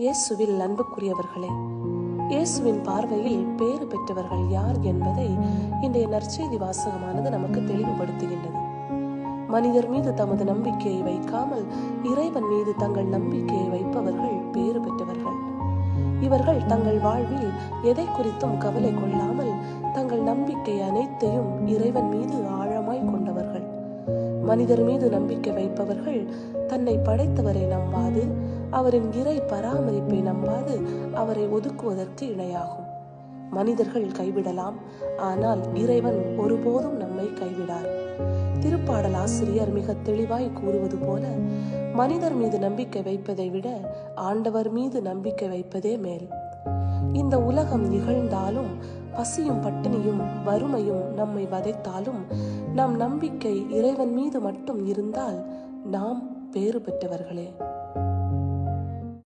இயேசுவில் அன்புக்குரியவர்களே, இயேசுவின் பார்வையில் பேறு பெற்றவர்கள் யார் என்பதை இன்றைய நற்செய்தி வாசகமானது நமக்கு தெளிவுபடுத்துகின்றது. மனிதர் மீது தமது நம்பிக்கையை வைக்காமல் இறைவன் மீது தங்கள் நம்பிக்கையை வைப்பவர்கள் பேறு பெற்றவர்கள். இவர்கள் தங்கள் வாழ்வில் எதை குறித்தும் கவலை கொள்ளாமல் தங்கள் நம்பிக்கை அனைத்தையும் இறைவன் மீது ஆழமாய் கொண்டவர்கள். மனிதர் மீது நம்பிக்கை வைப்பவர்கள் தன்னை படைத்தவரை நம்பாது, அவரின் இறை பராமரிப்பை நம்பாது அவரை ஒதுக்குவதற்கு இணையாகும். மனிதர்கள் கைவிடலாம், ஆனால் இறைவன் ஒருபோதும் நம்மை கைவிடார். திருப்பாடல் ஆசிரியர் மிக தெளிவாய் கூறுவது போல, மனிதர் மீது நம்பிக்கை வைப்பதை விட ஆண்டவர் மீது நம்பிக்கை வைப்பதே மேல். இந்த உலகம் இகழ்ந்தாலும், பசியும் பட்டினியும் வறுமையும் நம்மை வதைத்தாலும், நம் நம்பிக்கை இறைவன் மீது மட்டும் இருந்தால் நாம் பேறு பெற்றவர்களே.